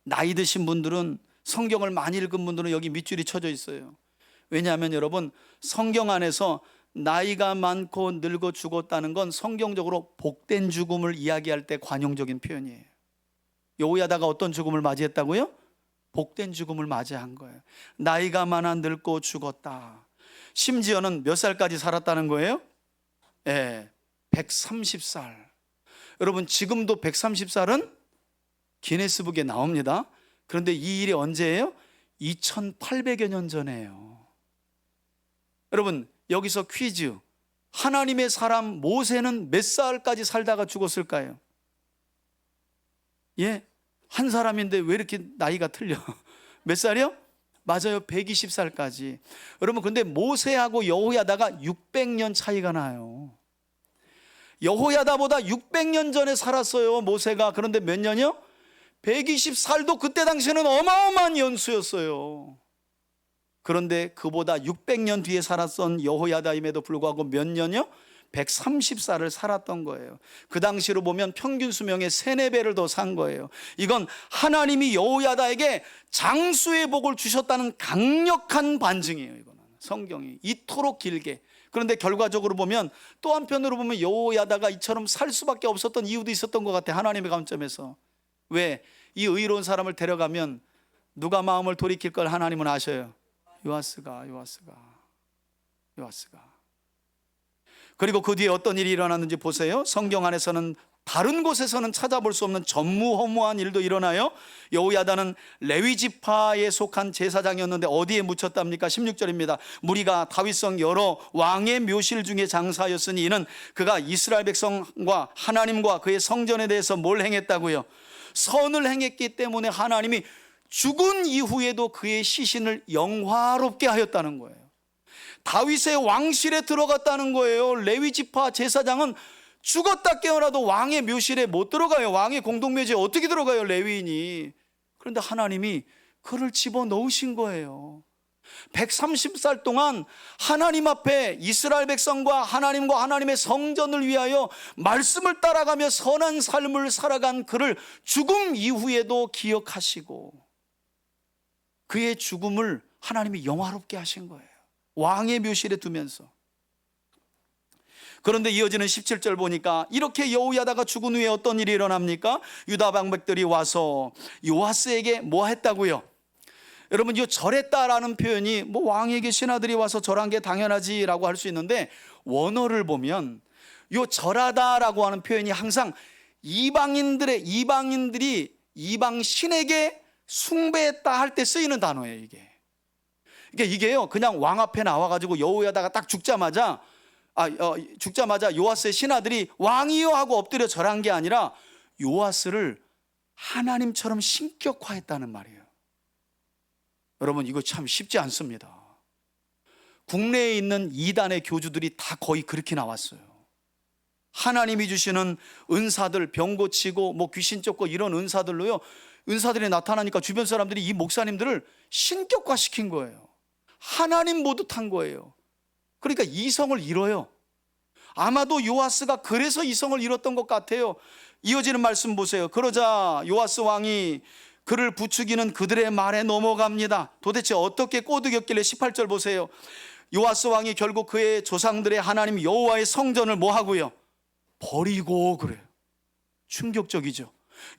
나이 드신 분들은, 성경을 많이 읽은 분들은 여기 밑줄이 쳐져 있어요. 왜냐하면 여러분 성경 안에서 나이가 많고 늙어 죽었다는 건 성경적으로 복된 죽음을 이야기할 때 관용적인 표현이에요. 여호야다가 어떤 죽음을 맞이했다고요? 복된 죽음을 맞이한 거예요. 나이가 많아 늙고 죽었다. 심지어는 몇 살까지 살았다는 거예요? 130살. 여러분 지금도 130살은 기네스북에 나옵니다. 그런데 이 일이 언제예요? 2800여 년 전이에요. 여러분 여기서 퀴즈. 하나님의 사람 모세는 몇 살까지 살다가 죽었을까요? 한 사람인데 왜 이렇게 나이가 틀려? 몇 살이요? 맞아요, 120살까지. 여러분 근데 모세하고 여호야다가 600년 차이가 나요. 여호야다보다 600년 전에 살았어요 모세가. 그런데 몇 년이요? 120살도 그때 당시에는 어마어마한 연수였어요. 그런데 그보다 600년 뒤에 살았던 여호야다임에도 불구하고 몇 년이요? 130살을 살았던 거예요. 그 당시로 보면 평균 수명의 3-4배를 더 산 거예요. 이건 하나님이 여호야다에게 장수의 복을 주셨다는 강력한 반증이에요. 이거는 성경이 이토록 길게. 그런데 결과적으로 보면 또 한편으로 보면 여호야다가 이처럼 살 수밖에 없었던 이유도 있었던 것 같아요. 하나님의 관점에서. 왜? 이 의로운 사람을 데려가면 누가 마음을 돌이킬 걸 하나님은 아셔요. 요아스가. 그리고 그 뒤에 어떤 일이 일어났는지 보세요. 성경 안에서는 다른 곳에서는 찾아볼 수 없는 전무후무한 일도 일어나요. 여호야다는 레위 지파에 속한 제사장이었는데 어디에 묻혔답니까? 16절입니다. 무리가 다윗성 여러 왕의 묘실 중에 장사였으니 이는 그가 이스라엘 백성과 하나님과 그의 성전에 대해서 뭘 행했다고요? 선을 행했기 때문에 하나님이 죽은 이후에도 그의 시신을 영화롭게 하였다는 거예요. 다윗의 왕실에 들어갔다는 거예요. 레위 지파 제사장은 죽었다 깨어나도 왕의 묘실에 못 들어가요. 왕의 공동묘지에 어떻게 들어가요, 레위인이. 그런데 하나님이 그를 집어넣으신 거예요. 130살 동안 하나님 앞에 이스라엘 백성과 하나님과 하나님의 성전을 위하여 말씀을 따라가며 선한 삶을 살아간 그를 죽음 이후에도 기억하시고 그의 죽음을 하나님이 영화롭게 하신 거예요. 왕의 묘실에 두면서. 그런데 이어지는 17절 보니까 이렇게 여호야다가 죽은 후에 어떤 일이 일어납니까? 유다 방백들이 와서 요아스에게 뭐 했다고요? 여러분 이 절했다라는 표현이 뭐 왕에게 신하들이 와서 절한 게 당연하지라고 할 수 있는데 원어를 보면 요 절하다라고 하는 표현이 항상 이방인들이 이방 신에게 숭배했다 할 때 쓰이는 단어예요. 이게요 그냥 왕 앞에 나와가지고 여호야다가 딱 죽자마자 요아스의 신하들이 왕이요 하고 엎드려 절한 게 아니라 요아스를 하나님처럼 신격화했다는 말이에요. 여러분 이거 참 쉽지 않습니다. 국내에 있는 이단의 교주들이 다 거의 그렇게 나왔어요. 하나님이 주시는 은사들, 병 고치고 뭐 귀신 쫓고 이런 은사들로요, 은사들이 나타나니까 주변 사람들이 이 목사님들을 신격화시킨 거예요. 하나님 모듯 한 거예요. 그러니까 이성을 잃어요. 아마도 요아스가 그래서 이성을 잃었던 것 같아요. 이어지는 말씀 보세요. 그러자 요아스 왕이 그를 부추기는 그들의 말에 넘어갑니다. 도대체 어떻게 꼬드겼길래 18절 보세요. 요아스 왕이 결국 그의 조상들의 하나님 여호와의 성전을 뭐 하고요? 버리고 그래요. 충격적이죠.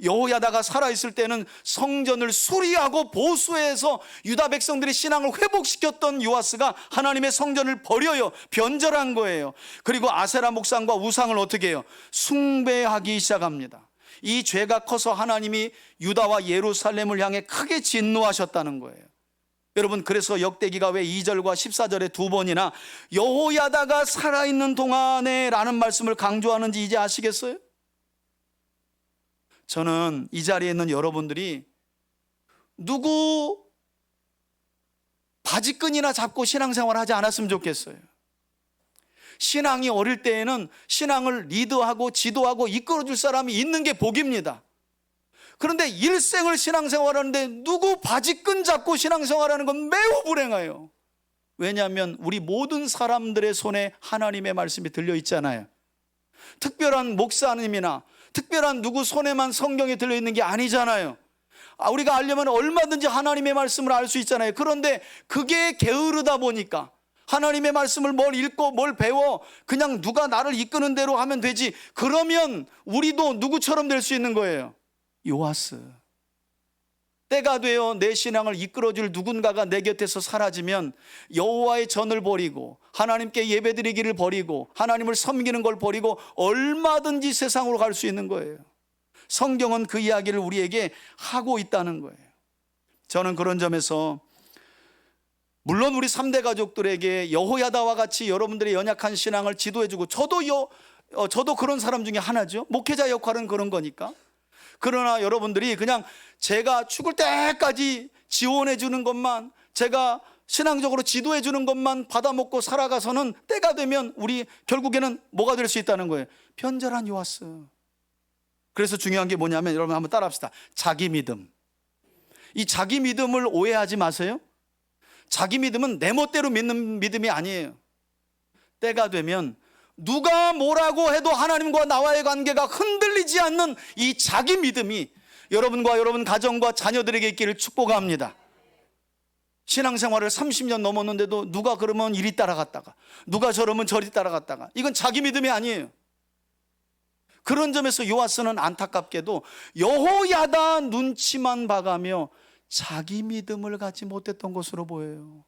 여호야다가 살아있을 때는 성전을 수리하고 보수해서 유다 백성들의 신앙을 회복시켰던 요아스가 하나님의 성전을 버려요. 변절한 거예요. 그리고 아세라 목상과 우상을 어떻게 해요? 숭배하기 시작합니다. 이 죄가 커서 하나님이 유다와 예루살렘을 향해 크게 진노하셨다는 거예요. 여러분, 그래서 역대기가 왜 2절과 14절에 두 번이나 여호야다가 살아있는 동안에 라는 말씀을 강조하는지 이제 아시겠어요? 저는 이 자리에 있는 여러분들이 누구 바지끈이나 잡고 신앙생활을 하지 않았으면 좋겠어요. 신앙이 어릴 때에는 신앙을 리드하고 지도하고 이끌어줄 사람이 있는 게 복입니다. 그런데 일생을 신앙생활하는데 누구 바지끈 잡고 신앙생활하는 건 매우 불행해요. 왜냐하면 우리 모든 사람들의 손에 하나님의 말씀이 들려있잖아요. 특별한 목사님이나 특별한 누구 손에만 성경이 들려있는 게 아니잖아요. 우리가 알려면 얼마든지 하나님의 말씀을 알 수 있잖아요. 그런데 그게 게으르다 보니까 하나님의 말씀을 뭘 읽고 뭘 배워 그냥 누가 나를 이끄는 대로 하면 되지, 그러면 우리도 누구처럼 될 수 있는 거예요? 요아스. 때가 되어 내 신앙을 이끌어줄 누군가가 내 곁에서 사라지면 여호와의 전을 버리고 하나님께 예배드리기를 버리고 하나님을 섬기는 걸 버리고 얼마든지 세상으로 갈 수 있는 거예요. 성경은 그 이야기를 우리에게 하고 있다는 거예요. 저는 그런 점에서 물론 우리 3대 가족들에게 여호야다와 같이 여러분들의 연약한 신앙을 지도해주고, 저도 그런 사람 중에 하나죠. 목회자 역할은 그런 거니까. 그러나 여러분들이 그냥 제가 죽을 때까지 지원해 주는 것만, 제가 신앙적으로 지도해 주는 것만 받아먹고 살아가서는 때가 되면 우리 결국에는 뭐가 될 수 있다는 거예요? 변절한 요아스. 그래서 중요한 게 뭐냐면, 여러분 한번 따라합시다. 자기 믿음. 이 자기 믿음을 오해하지 마세요. 자기 믿음은 내 멋대로 믿는 믿음이 아니에요. 때가 되면 누가 뭐라고 해도 하나님과 나와의 관계가 흔들리지 않는 이 자기 믿음이 여러분과 여러분 가정과 자녀들에게 있기를 축복합니다. 신앙생활을 30년 넘었는데도 누가 그러면 이리 따라갔다가 누가 저러면 저리 따라갔다가, 이건 자기 믿음이 아니에요. 그런 점에서 요아스는 안타깝게도 여호야다 눈치만 봐가며 자기 믿음을 갖지 못했던 것으로 보여요.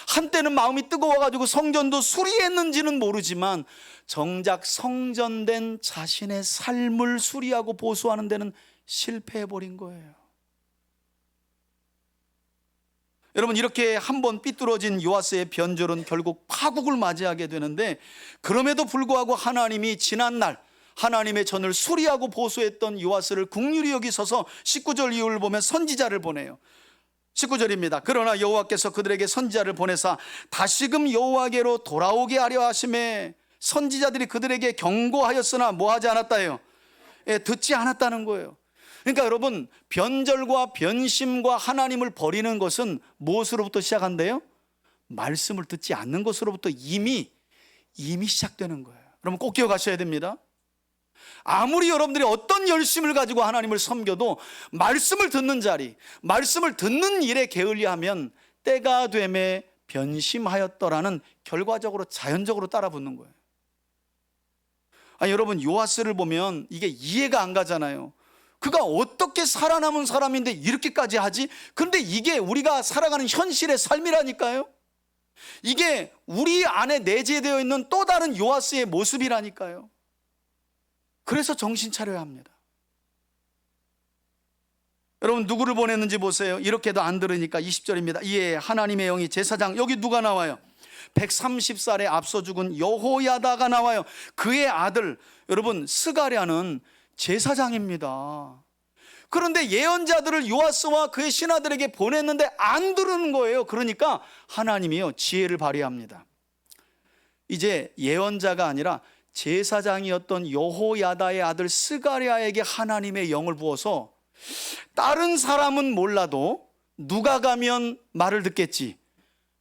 한때는 마음이 뜨거워가지고 성전도 수리했는지는 모르지만 정작 성전된 자신의 삶을 수리하고 보수하는 데는 실패해버린 거예요. 여러분, 이렇게 한번 삐뚤어진 요아스의 변절은 결국 파국을 맞이하게 되는데, 그럼에도 불구하고 하나님이 지난날 하나님의 전을 수리하고 보수했던 요아스를 긍휼히 여기셔서 19절 이후를 보면 선지자를 보내요. 19절입니다. 그러나 여호와께서 그들에게 선지자를 보내사 다시금 여호와께로 돌아오게 하려 하심에, 선지자들이 그들에게 경고하였으나 뭐 하지 않았다요? 듣지 않았다는 거예요. 그러니까 여러분, 변절과 변심과 하나님을 버리는 것은 무엇으로부터 시작한대요? 말씀을 듣지 않는 것으로부터 이미 시작되는 거예요. 여러분 꼭 기억하셔야 됩니다. 아무리 여러분들이 어떤 열심을 가지고 하나님을 섬겨도 말씀을 듣는 자리, 말씀을 듣는 일에 게을리하면 때가 되매 변심하였더라는 결과적으로 자연적으로 따라붙는 거예요. 여러분, 요아스를 보면 이게 이해가 안 가잖아요. 그가 어떻게 살아남은 사람인데 이렇게까지 하지? 근데 이게 우리가 살아가는 현실의 삶이라니까요. 이게 우리 안에 내재되어 있는 또 다른 요아스의 모습이라니까요. 그래서 정신 차려야 합니다. 여러분, 누구를 보냈는지 보세요. 이렇게도 안 들으니까 20절입니다. 이에 하나님의 영이 제사장, 여기 누가 나와요? 130살에 앞서 죽은 여호야다가 나와요. 그의 아들, 여러분 스가랴는 제사장입니다. 그런데 예언자들을 요아스와 그의 신하들에게 보냈는데 안 들은 거예요. 그러니까 하나님이요 지혜를 발휘합니다. 이제 예언자가 아니라 제사장이었던 여호야다의 아들 스가랴에게 하나님의 영을 부어서, 다른 사람은 몰라도 누가 가면 말을 듣겠지,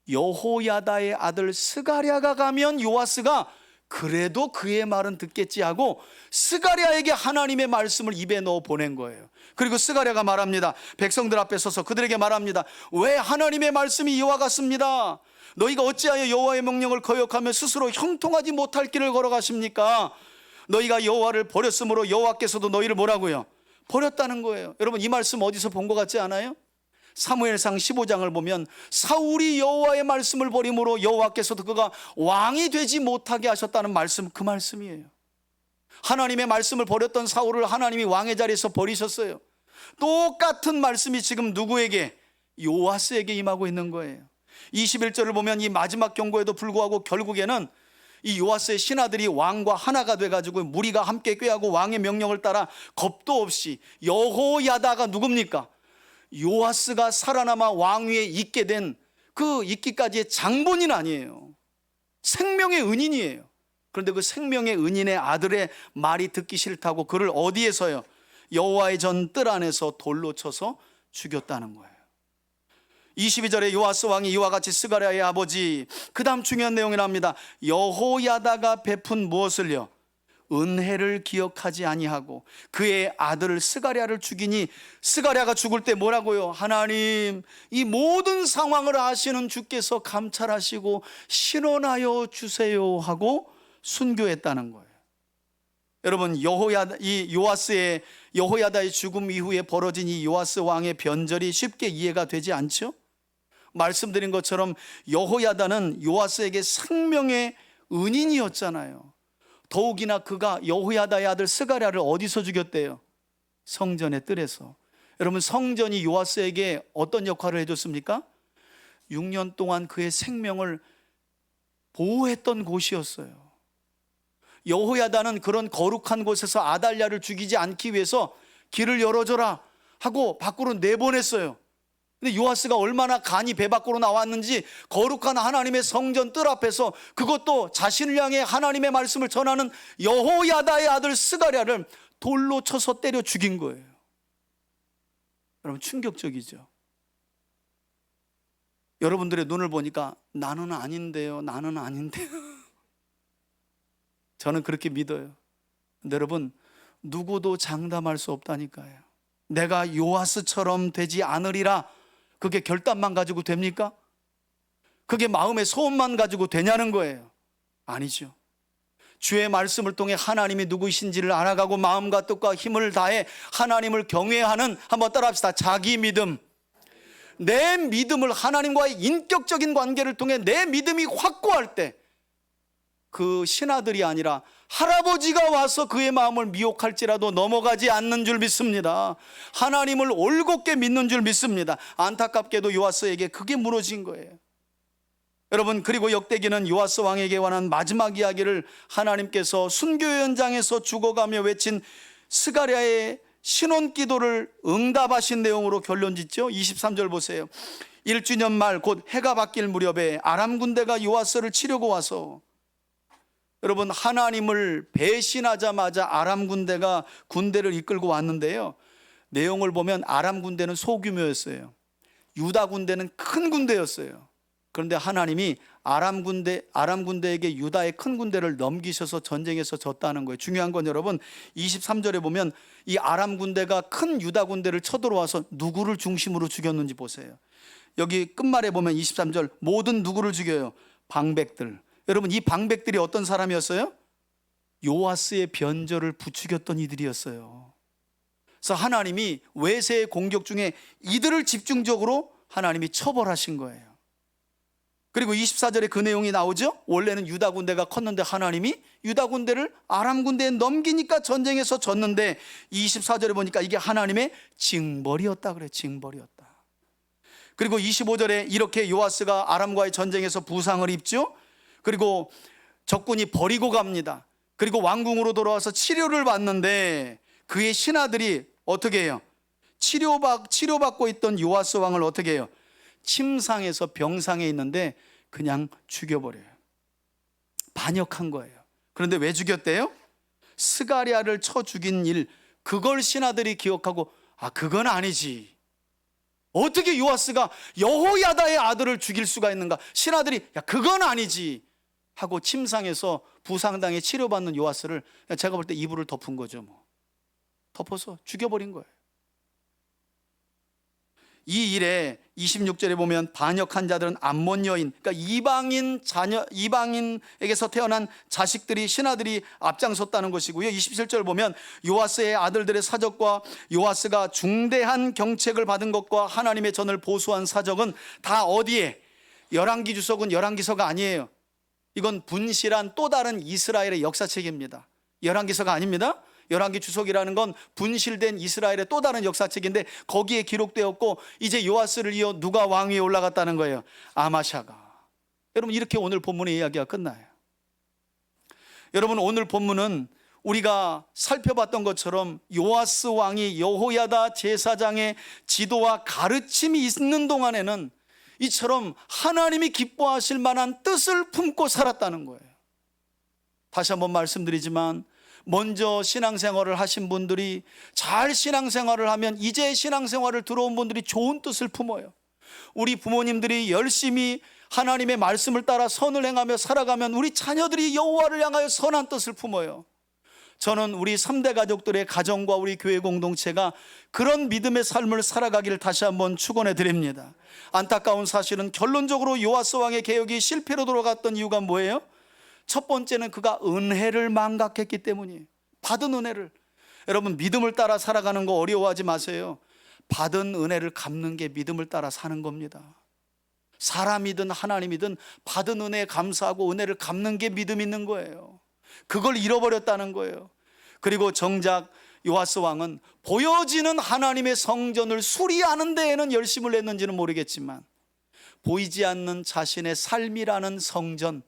여호야다의 아들 스가랴가 가면 요아스가 그래도 그의 말은 듣겠지 하고 스가랴에게 하나님의 말씀을 입에 넣어 보낸 거예요. 그리고 스가랴가 말합니다. 백성들 앞에 서서 그들에게 말합니다. 왜 하나님의 말씀이 이와 같습니다. 너희가 어찌하여 여호와의 명령을 거역하며 스스로 형통하지 못할 길을 걸어가십니까? 너희가 여호와를 버렸으므로 여호와께서도 너희를 뭐라고요? 버렸다는 거예요. 여러분, 이 말씀 어디서 본 것 같지 않아요? 사무엘상 15장을 보면 사울이 여호와의 말씀을 버림으로 여호와께서도 그가 왕이 되지 못하게 하셨다는 말씀, 그 말씀이에요. 하나님의 말씀을 버렸던 사울을 하나님이 왕의 자리에서 버리셨어요. 똑같은 말씀이 지금 누구에게? 요아스에게 임하고 있는 거예요. 21절을 보면 이 마지막 경고에도 불구하고 결국에는 이 요아스의 신하들이 왕과 하나가 돼가지고 무리가 함께 꾀하고 왕의 명령을 따라 겁도 없이, 여호야다가 누굽니까? 요아스가 살아남아 왕위에 있게 된 그 있기까지의 장본인 아니에요. 생명의 은인이에요. 그런데 그 생명의 은인의 아들의 말이 듣기 싫다고 그를 어디에서요? 여호와의 전 뜰 안에서 돌로 쳐서 죽였다는 거예요. 22절에 요아스 왕이 이와 같이 스가랴의 아버지, 그 다음 중요한 내용이랍니다. 여호야다가 베푼 무엇을요? 은혜를 기억하지 아니하고 그의 아들 스가랴를 죽이니, 스가랴가 죽을 때 뭐라고요? 하나님, 이 모든 상황을 아시는 주께서 감찰하시고 신원하여 주세요 하고 순교했다는 거예요. 여러분, 여호야다의 죽음 이후에 벌어진 이 요아스 왕의 변절이 쉽게 이해가 되지 않죠? 말씀드린 것처럼 여호야다는 요아스에게 생명의 은인이었잖아요. 더욱이나 그가 여호야다의 아들 스가랴를 어디서 죽였대요? 성전의 뜰에서. 여러분, 성전이 요아스에게 어떤 역할을 해줬습니까? 6년 동안 그의 생명을 보호했던 곳이었어요. 여호야다는 그런 거룩한 곳에서 아달랴를 죽이지 않기 위해서 길을 열어줘라 하고 밖으로 내보냈어요. 근데 요아스가 얼마나 간이 배 밖으로 나왔는지 거룩한 하나님의 성전 뜰 앞에서, 그것도 자신을 향해 하나님의 말씀을 전하는 여호야다의 아들 스가랴를 돌로 쳐서 때려 죽인 거예요. 여러분, 충격적이죠. 여러분들의 눈을 보니까 나는 아닌데요, 나는 아닌데요. 저는 그렇게 믿어요. 근데 여러분, 누구도 장담할 수 없다니까요. 내가 요아스처럼 되지 않으리라, 그게 결단만 가지고 됩니까? 그게 마음의 소원만 가지고 되냐는 거예요. 아니죠. 주의 말씀을 통해 하나님이 누구이신지를 알아가고 마음과 뜻과 힘을 다해 하나님을 경외하는, 한번 따라합시다, 자기 믿음. 내 믿음을, 하나님과의 인격적인 관계를 통해 내 믿음이 확고할 때 그 신하들이 아니라 할아버지가 와서 그의 마음을 미혹할지라도 넘어가지 않는 줄 믿습니다. 하나님을 올곧게 믿는 줄 믿습니다. 안타깝게도 요아스에게 그게 무너진 거예요. 여러분, 그리고 역대기는 요아스 왕에게 관한 마지막 이야기를 하나님께서 순교 현장에서 죽어가며 외친 스가랴의 신원 기도를 응답하신 내용으로 결론 짓죠. 23절 보세요. 1주년 말 곧 해가 바뀔 무렵에 아람 군대가 요아스를 치려고 와서, 여러분, 하나님을 배신하자마자 아람 군대가 군대를 이끌고 왔는데요, 내용을 보면 아람 군대는 소규모였어요. 유다 군대는 큰 군대였어요. 그런데 하나님이 아람 군대에게 유다의 큰 군대를 넘기셔서 전쟁에서 졌다는 거예요. 중요한 건 여러분, 23절에 보면 이 아람 군대가 큰 유다 군대를 쳐들어와서 누구를 중심으로 죽였는지 보세요. 여기 끝말에 보면 23절, 모든 누구를 죽여요? 방백들. 여러분, 이 방백들이 어떤 사람이었어요? 요아스의 변절을 부추겼던 이들이었어요. 그래서 하나님이 외세의 공격 중에 이들을 집중적으로 하나님이 처벌하신 거예요. 그리고 24절에 그 내용이 나오죠. 원래는 유다 군대가 컸는데 하나님이 유다 군대를 아람 군대에 넘기니까 전쟁에서 졌는데, 24절에 보니까 이게 하나님의 징벌이었다 그래요. 징벌이었다. 그리고 25절에 이렇게 요아스가 아람과의 전쟁에서 부상을 입죠. 그리고 적군이 버리고 갑니다. 그리고 왕궁으로 돌아와서 치료를 받는데 그의 신하들이 어떻게 해요? 치료받고 있던 요아스 왕을 어떻게 해요? 침상에서 병상에 있는데 그냥 죽여버려요. 반역한 거예요. 그런데 왜 죽였대요? 스가랴를 쳐 죽인 일, 그걸 신하들이 기억하고, 아, 그건 아니지. 어떻게 요아스가 여호야다의 아들을 죽일 수가 있는가? 신하들이, 야, 그건 아니지 하고 침상에서 부상당해 치료받는 요아스를, 제가 볼 때 이불을 덮은 거죠. 덮어서 죽여버린 거예요. 이 일에 26절에 보면 반역한 자들은 암몬 여인, 그러니까 이방인에게서 태어난 자식들이, 신하들이 앞장섰다는 것이고요. 27절 보면 요아스의 아들들의 사적과 요아스가 중대한 경책을 받은 것과 하나님의 전을 보수한 사적은 다 어디에? 열왕기 주석은 열왕기서가 아니에요. 이건 분실한 또 다른 이스라엘의 역사책입니다. 열왕기서가 아닙니다. 열왕기 주석이라는 건 분실된 이스라엘의 또 다른 역사책인데 거기에 기록되었고, 이제 요아스를 이어 누가 왕위에 올라갔다는 거예요? 아마샤가. 여러분, 이렇게 오늘 본문의 이야기가 끝나요. 여러분, 오늘 본문은 우리가 살펴봤던 것처럼 요아스 왕이 여호야다 제사장의 지도와 가르침이 있는 동안에는 이처럼 하나님이 기뻐하실 만한 뜻을 품고 살았다는 거예요. 다시 한번 말씀드리지만, 먼저 신앙생활을 하신 분들이 잘 신앙생활을 하면 이제 신앙생활을 들어온 분들이 좋은 뜻을 품어요. 우리 부모님들이 열심히 하나님의 말씀을 따라 선을 행하며 살아가면 우리 자녀들이 여호와를 향하여 선한 뜻을 품어요. 저는 우리 3대 가족들의 가정과 우리 교회 공동체가 그런 믿음의 삶을 살아가기를 다시 한번 축원해 드립니다. 안타까운 사실은 결론적으로 요아스 왕의 개혁이 실패로 돌아갔던 이유가 뭐예요? 첫 번째는 그가 은혜를 망각했기 때문이에요. 받은 은혜를. 여러분, 믿음을 따라 살아가는 거 어려워하지 마세요. 받은 은혜를 갚는 게 믿음을 따라 사는 겁니다. 사람이든 하나님이든 받은 은혜에 감사하고 은혜를 갚는 게 믿음 있는 거예요. 그걸 잃어버렸다는 거예요. 그리고 정작 요아스 왕은 보여지는 하나님의 성전을 수리하는 데에는 열심을 냈는지는 모르겠지만, 보이지 않는 자신의 삶이라는 성전,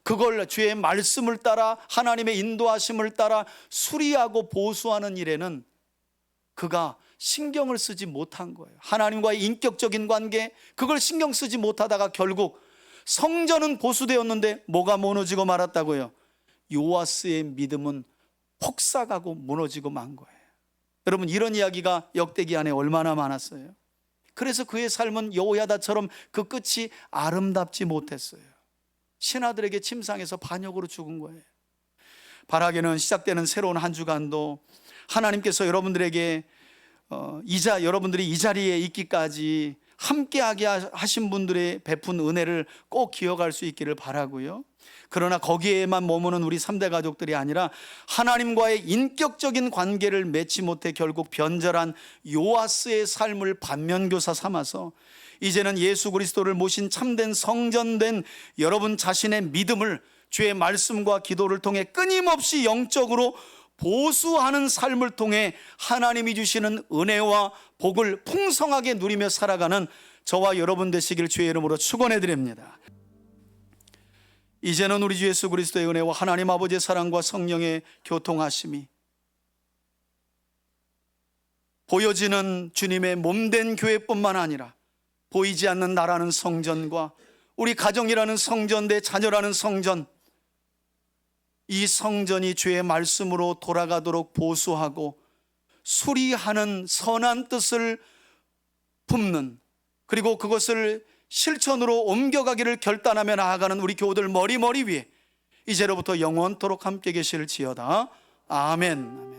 그걸 주의 말씀을 따라 하나님의 인도하심을 따라 수리하고 보수하는 일에는 그가 신경을 쓰지 못한 거예요. 하나님과의 인격적인 관계, 그걸 신경 쓰지 못하다가 결국 성전은 보수되었는데 뭐가 무너지고 말았다고요? 요아스의 믿음은 폭삭하고 무너지고 만 거예요. 여러분, 이런 이야기가 역대기 안에 얼마나 많았어요. 그래서 그의 삶은 여호야다처럼 그 끝이 아름답지 못했어요. 신하들에게 침상에서 반역으로 죽은 거예요. 바라기는 시작되는 새로운 한 주간도 하나님께서 여러분들에게 여러분들이 이 자리에 있기까지 함께하게 하신 분들의 베푼 은혜를 꼭 기억할 수 있기를 바라고요. 그러나 거기에만 머무는 우리 3대 가족들이 아니라 하나님과의 인격적인 관계를 맺지 못해 결국 변절한 요아스의 삶을 반면교사 삼아서 이제는 예수 그리스도를 모신 참된 성전된 여러분 자신의 믿음을 주의 말씀과 기도를 통해 끊임없이 영적으로 보수하는 삶을 통해 하나님이 주시는 은혜와 복을 풍성하게 누리며 살아가는 저와 여러분 되시길 주의 이름으로 축원해 드립니다. 이제는 우리 주 예수 그리스도의 은혜와 하나님 아버지의 사랑과 성령의 교통하심이 보여지는 주님의 몸된 교회뿐만 아니라 보이지 않는 나라는 성전과 우리 가정이라는 성전, 내 자녀라는 성전, 이 성전이 주의 말씀으로 돌아가도록 보수하고 수리하는 선한 뜻을 품는, 그리고 그것을 실천으로 옮겨가기를 결단하며 나아가는 우리 교우들 머리 위에 이제로부터 영원토록 함께 계실지어다. 아멘.